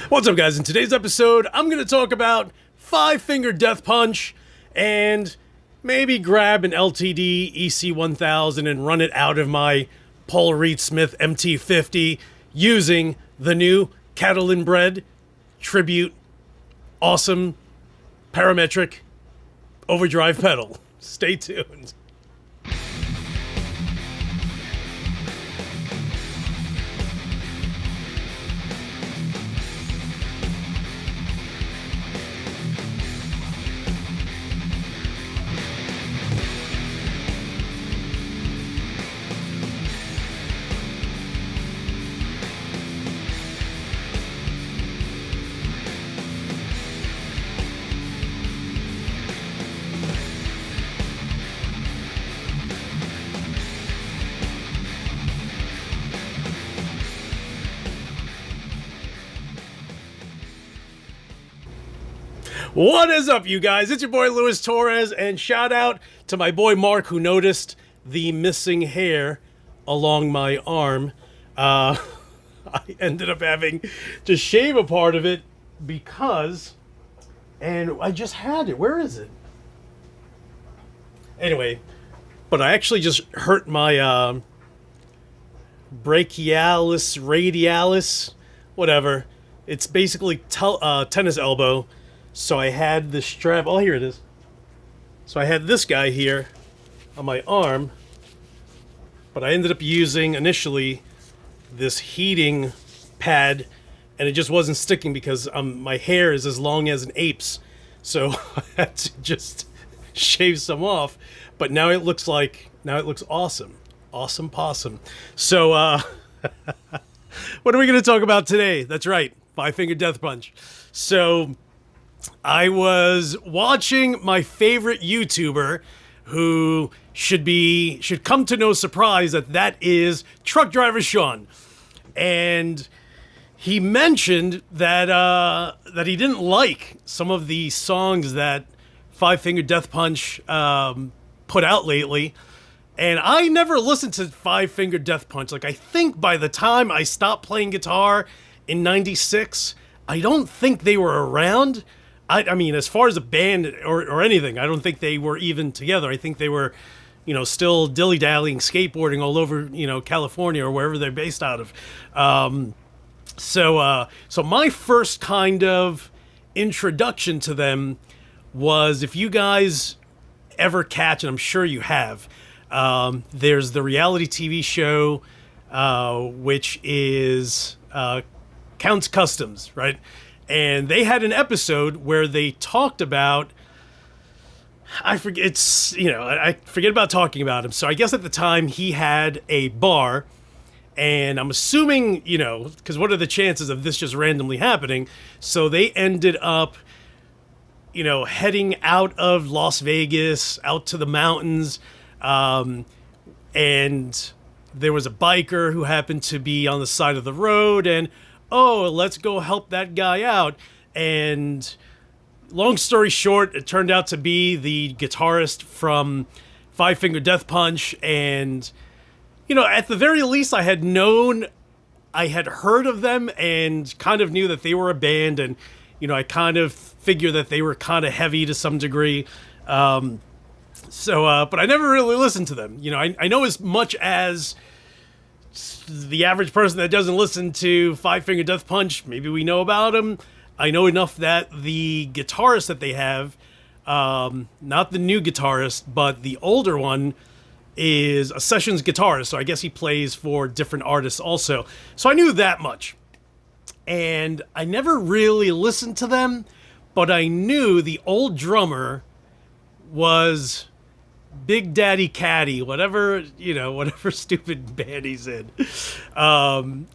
What's up, guys? In today's episode, I'm going to talk about Five Finger Death Punch and maybe grab an LTD EC1000 and run it out of my Paul Reed Smith MT50 using the new Catalinbread Tribute Awesome Parametric Overdrive pedal. Stay tuned. What is up, you guys? It's your boy Louis Torres, and shout out to my boy Mark, who noticed the missing hair along my arm. I ended up having to shave a part of it because, and I just had it. Where is it? Anyway, but I actually just hurt my brachialis, radialis, whatever. It's basically tennis elbow. So I had this strap. Oh, here it is. So I had this guy here on my arm, but I ended up using initially this heating pad, and it just wasn't sticking because my hair is as long as an ape's. So I had to just shave some off. But now it looks awesome. Awesome possum. So what are we going to talk about today? That's right, Five Finger Death Punch. So I was watching my favorite YouTuber, who should come to no surprise that is Truck Driver Sean, and he mentioned that that he didn't like some of the songs that Five Finger Death Punch put out lately, and I never listened to Five Finger Death Punch. Like, I think by the time I stopped playing guitar in '96, I don't think they were around. I mean, as far as a band or anything, I don't think they were even together. I think they were, still dilly-dallying, skateboarding all over, California or wherever they're based out of. So my first kind of introduction to them was, if you guys ever catch, and I'm sure you have, there's the reality TV show, which is Count's Customs, right? And they had an episode where they talked about, I forget about talking about him. So I guess at the time he had a bar, and I'm assuming, because what are the chances of this just randomly happening? So they ended up, heading out of Las Vegas, out to the mountains, and there was a biker who happened to be on the side of the road, and oh, let's go help that guy out. And long story short, it turned out to be the guitarist from Five Finger Death Punch. And, at the very least, I had heard of them and kind of knew that they were a band. And, I kind of figured that they were kind of heavy to some degree. But I never really listened to them. I know as much as the average person that doesn't listen to Five Finger Death Punch, maybe we know about them. I know enough that the guitarist that they have, not the new guitarist, but the older one, is a sessions guitarist. So I guess he plays for different artists also. So I knew that much. And I never really listened to them, but I knew the old drummer was Big Daddy Caddy, whatever stupid band he's in. And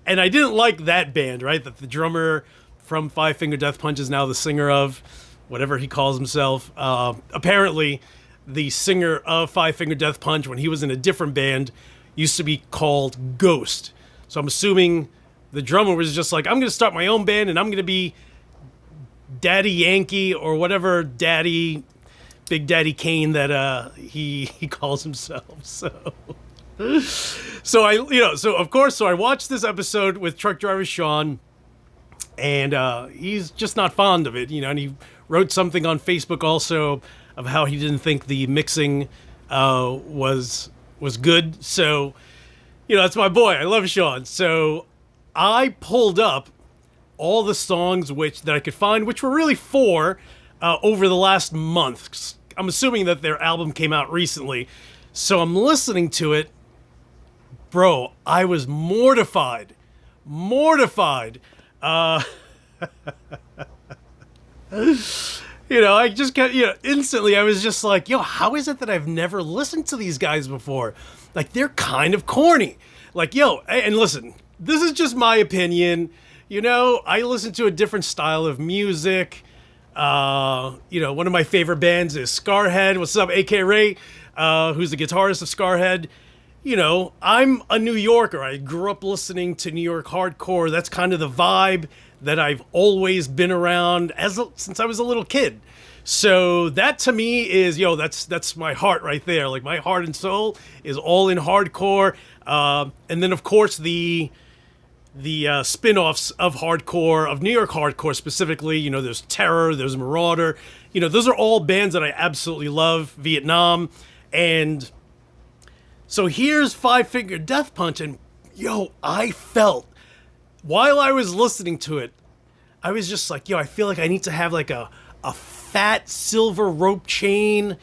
I didn't like that band, right? That the drummer from Five Finger Death Punch is now the singer of, whatever he calls himself. Apparently, the singer of Five Finger Death Punch, when he was in a different band, used to be called Ghost. So I'm assuming the drummer was just like, I'm going to start my own band, and I'm going to be Daddy Yankee or whatever Big Daddy Kane that he calls himself. So I watched this episode with Truck Driver Sean, and he's just not fond of it, you know. And he wrote something on Facebook also of how he didn't think the mixing was good. So, you know, that's my boy. I love Sean. So I pulled up all the songs that I could find, which were really 4 over the last month. I'm assuming that their album came out recently. So I'm listening to it. Bro, I was mortified. You know, I just got, you know, instantly I was just like, yo, how is it that I've never listened to these guys before? Like, they're kind of corny. Like, yo, and listen, this is just my opinion. You know, I listen to a different style of music. You know, one of my favorite bands is Scarhead. What's up, AK Ray, who's the guitarist of Scarhead. You know, I'm a New Yorker. I grew up listening to New York hardcore. That's kind of the vibe that I've always been around since I was a little kid. So that to me is, yo, that's my heart right there. Like, my heart and soul is all in hardcore. And then of course the spin-offs of hardcore, of New York hardcore specifically. You know, there's Terror, there's Merauder. You know, those are all bands that I absolutely love. Vietnam. And so here's Five Finger Death Punch, and yo, I felt, while I was listening to it, I was just like, yo, I feel like I need to have like a fat silver rope chain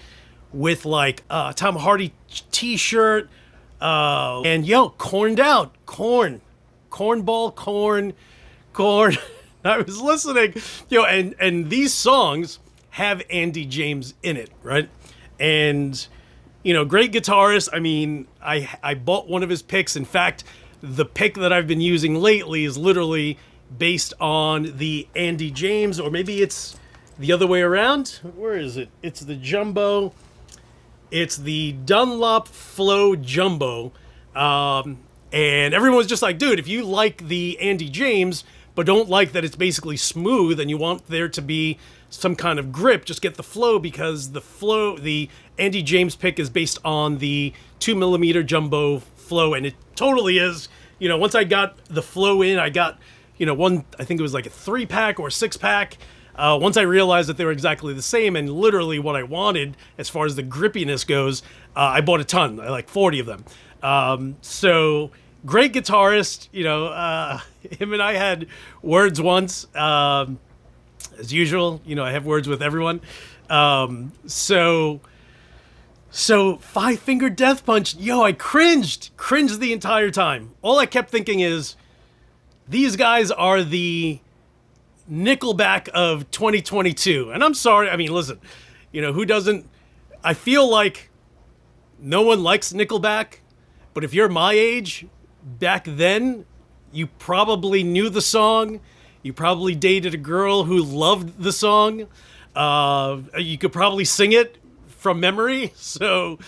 with like a Tom Hardy t-shirt, and yo, corned out, corn. I was listening, yo, and these songs have Andy James in it, right? And, you know, great guitarist. I mean, I bought one of his picks. In fact, the pick that I've been using lately is literally based on the Andy James, or maybe it's the other way around. Where is it? It's the Jumbo. It's the Dunlop Flow Jumbo. And everyone was just like, dude, if you like the Andy James, but don't like that it's basically smooth and you want there to be some kind of grip, just get the Flow, because the Andy James pick is based on the 2mm Jumbo Flow, and it totally is. You know, once I got the Flow in, I got, you know, one, I think it was like a 3-pack or 6-pack. Once I realized that they were exactly the same and literally what I wanted as far as the grippiness goes, I bought a ton, like 40 of them. So great guitarist, you know, him and I had words once, as usual, you know, I have words with everyone. So Five Finger Death Punch, yo, I cringed the entire time. All I kept thinking is, these guys are the Nickelback of 2022. And I'm sorry, I mean, listen, you know, who doesn't, I feel like no one likes Nickelback, but if you're my age, back then, you probably knew the song. You probably dated a girl who loved the song. You could probably sing it from memory. So,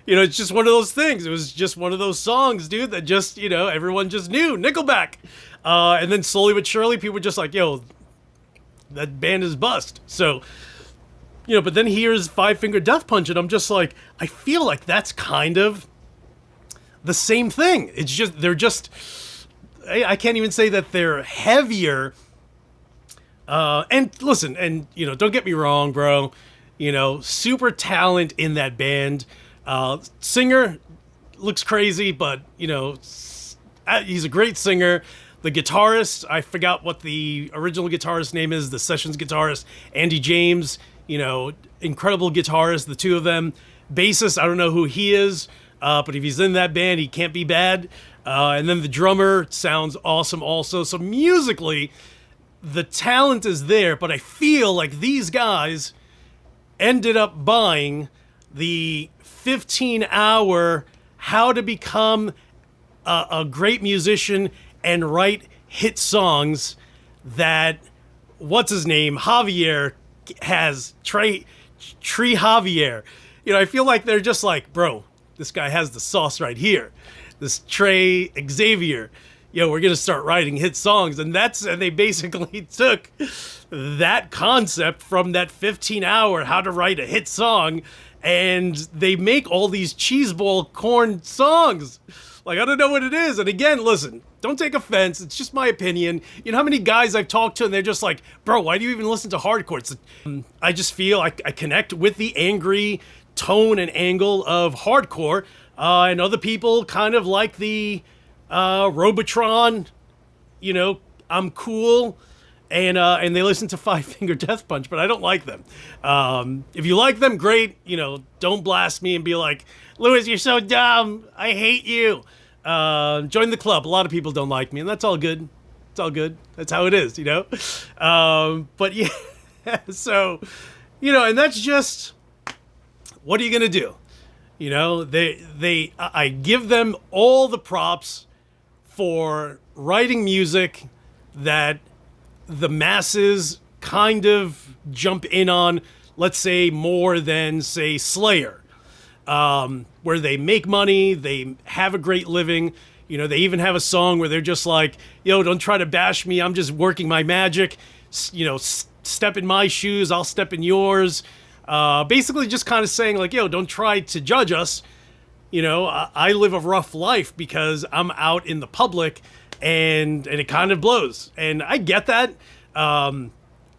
you know, it's just one of those things. It was just one of those songs, dude, that just, you know, everyone just knew Nickelback. And then slowly but surely, people were just like, yo, that band is bust. So, you know, but then here's Five Finger Death Punch, and I'm just like, I feel like that's kind of the same thing. It's just, they're just, I can't even say that they're heavier. And listen, and, you know, don't get me wrong, bro. You know, super talent in that band. Singer looks crazy, but, you know, he's a great singer. The guitarist, I forgot what the original guitarist name is, the sessions guitarist, Andy James, you know, incredible guitarist, the two of them. Bassist, I don't know who he is, but if he's in that band, he can't be bad. And then the drummer sounds awesome also. So musically, the talent is there, but I feel like these guys ended up buying the 15-hour how to become a great musician and write hit songs that, what's his name, Javier has, Trey Javier. You know, I feel like they're just like, bro, this guy has the sauce right here. This Trey Xavier, yo, we're gonna start writing hit songs, and they basically took that concept from that 15-hour how to write a hit song, and they make all these cheeseball corn songs. Like, I don't know what it is. And again, listen, don't take offense. It's just my opinion. You know how many guys I've talked to and they're just like, bro, why do you even listen to hardcore? I just feel I connect with the angry tone and angle of hardcore. And other people kind of like the Robotron, you know, I'm cool. And they listen to Five Finger Death Punch, but I don't like them. If you like them, great. You know, don't blast me and be like, Louis, you're so dumb. I hate you. Join the club. A lot of people don't like me, and that's all good. It's all good. That's how it is, you know? But yeah, so, you know, and that's just, what are you going to do? You know, I give them all the props for writing music that the masses kind of jump in on, let's say, more than, say, Slayer, where they make money, they have a great living. You know, they even have a song where they're just like, yo, don't try to bash me. I'm just working my magic. You know, step in my shoes. I'll step in yours. Basically just kind of saying like, yo, don't try to judge us. You know, I live a rough life because I'm out in the public and it kind of blows. And I get that.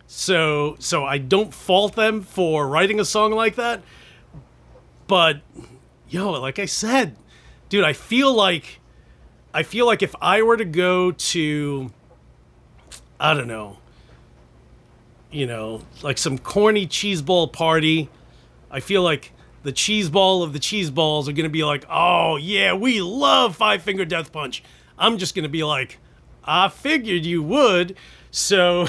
So I don't fault them for writing a song like that. But, yo, like I said, dude, I feel like if I were to go to, I don't know, you know, like some corny cheeseball party, I feel like the cheeseball of the cheeseballs are going to be like, oh, yeah, we love Five Finger Death Punch. I'm just going to be like, I figured you would. So,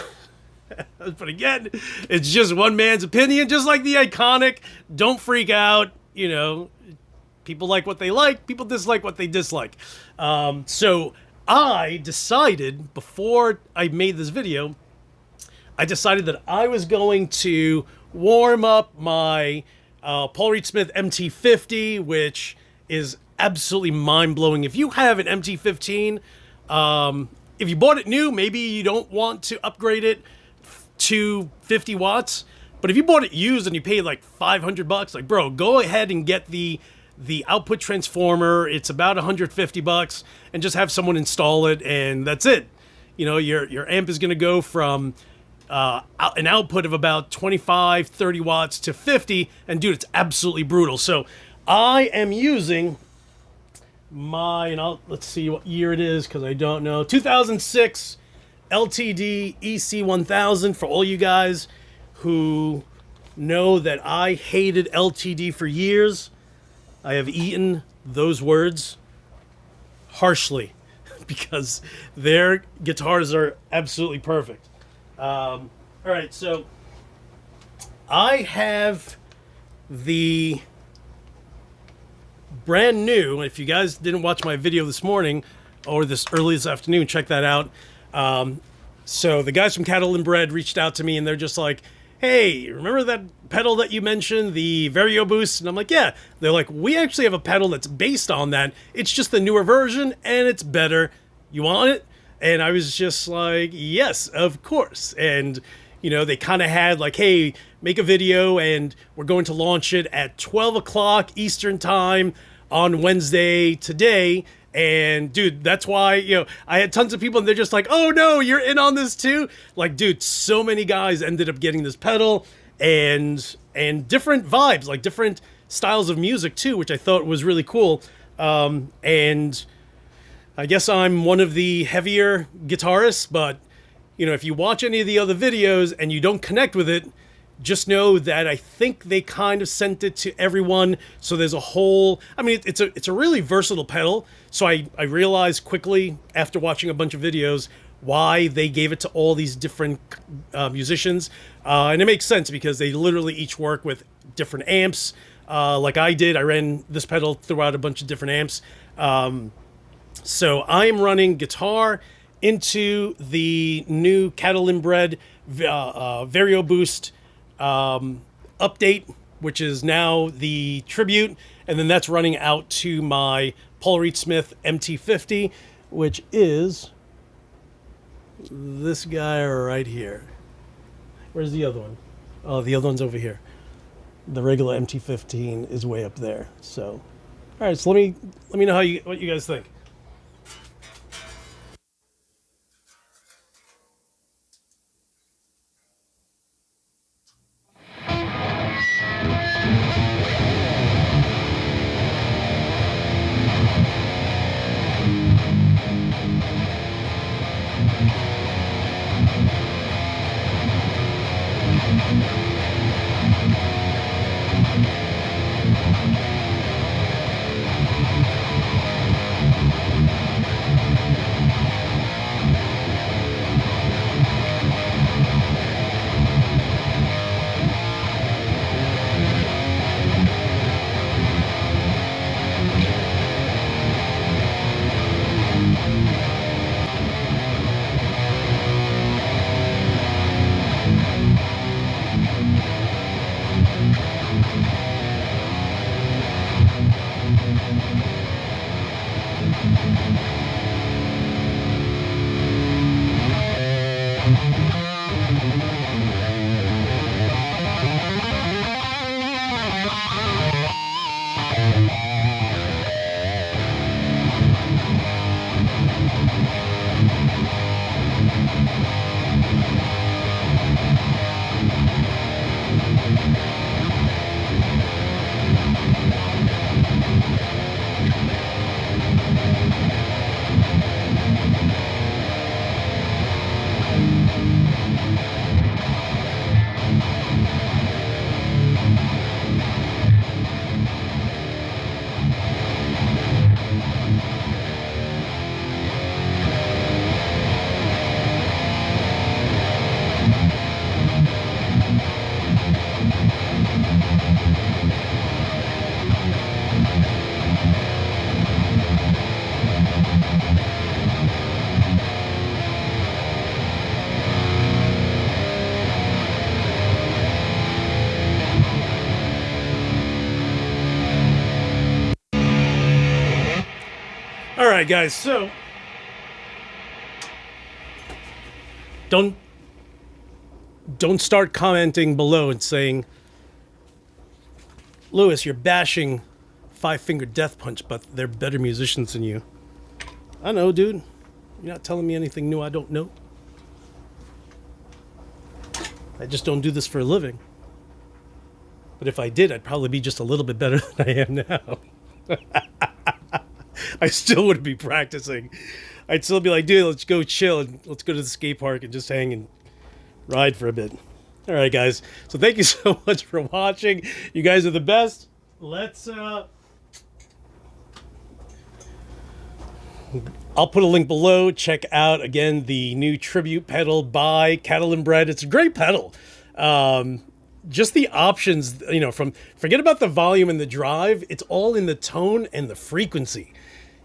but again, it's just one man's opinion, just like the iconic, don't freak out, you know, people like what they like, people dislike what they dislike. So I decided, before I made this video, I decided that I was going to warm up my Paul Reed Smith MT50, which is absolutely mind-blowing. If you have an MT15, if you bought it new, maybe you don't want to upgrade it to 50 watts. But if you bought it used and you paid like $500, like, bro, go ahead and get the output transformer. It's about $150 and just have someone install it, and that's it. You know, your amp is going to go from an output of about 25, 30 watts to 50, and dude, it's absolutely brutal. So I am using let's see what year it is, because I don't know, 2006 LTD EC1000, for all you guys who know that I hated LTD for years. I have eaten those words harshly because their guitars are absolutely perfect. All right, so I have the brand new, if you guys didn't watch my video this morning or this early this afternoon, check that out. So the guys from Catalinbread reached out to me and they're just like, hey, remember that pedal that you mentioned, the Vario Boost? And I'm like, yeah. They're like, we actually have a pedal that's based on that. It's just the newer version and it's better. You want it? And I was just like, yes, of course. And, you know, they kind of had like, hey, make a video and we're going to launch it at 12 o'clock Eastern time on Wednesday today. And dude, that's why, you know, I had tons of people and they're just like, oh no, you're in on this too. Like, dude, so many guys ended up getting this pedal and different vibes, like different styles of music too, which I thought was really cool. And I guess I'm one of the heavier guitarists, but you know, if you watch any of the other videos and you don't connect with it, just know that I think they kind of sent it to everyone. So there's a whole, I mean, it's a really versatile pedal. So I realized quickly after watching a bunch of videos why they gave it to all these different musicians. And it makes sense because they literally each work with different amps. Like I did, I ran this pedal throughout a bunch of different amps. So I'm running guitar into the new Catalinbread Vario Boost update, which is now the Tribute, and then that's running out to my Paul Reed Smith MT50, which is this guy right here. Where's the other one? Oh, the other one's over here. The regular MT15 is way up there. So All right, so let me know what you guys think. All right, guys. So don't start commenting below and saying, Louis, you're bashing Five Finger Death Punch, but they're better musicians than you. I know, dude. You're not telling me anything new I don't know. I just don't do this for a living. But if I did, I'd probably be just a little bit better than I am now. I still wouldn't be practicing. I'd still be like, dude, let's go chill and let's go to the skate park and just hang and ride for a bit. All right, guys. So thank you so much for watching. You guys are the best. Let's I'll put a link below. Check out again the new tribute pedal by Catalinbread. It's a great pedal. Just the options, you know, from forget about the volume and the drive. It's all in the tone and the frequency.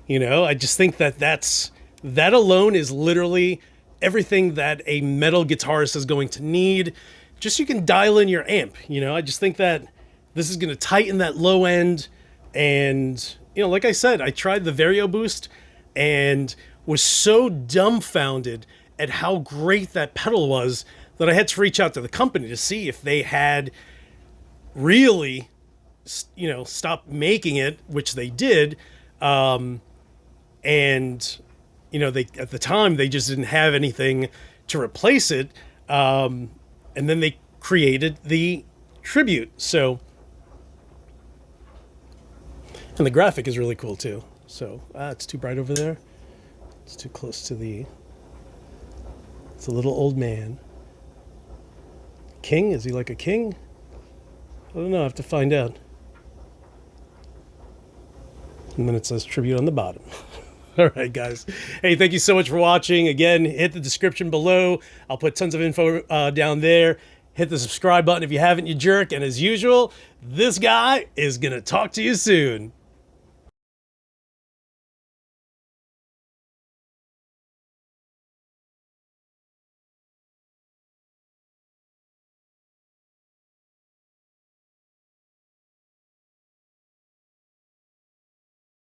You know, I just think that alone is literally everything that a metal guitarist is going to need. Just so you can dial in your amp. You know, I just think that this is going to tighten that low end. And, you know, like I said, I tried the Vario Boost and was so dumbfounded at how great that pedal was that I had to reach out to the company to see if they had really, you know, stopped making it, which they did. And, you know, they at the time, they just didn't have anything to replace it. And then they created the tribute. So, and the graphic is really cool too. So, it's too bright over there. It's too close to it's a little old man. King? Is he like a king? I don't know. I have to find out. And then it says tribute on the bottom. All right, guys. Hey, thank you so much for watching. Again, hit the description below. I'll put tons of info down there. Hit the subscribe button if you haven't, you jerk. And as usual, this guy is going to talk to you soon.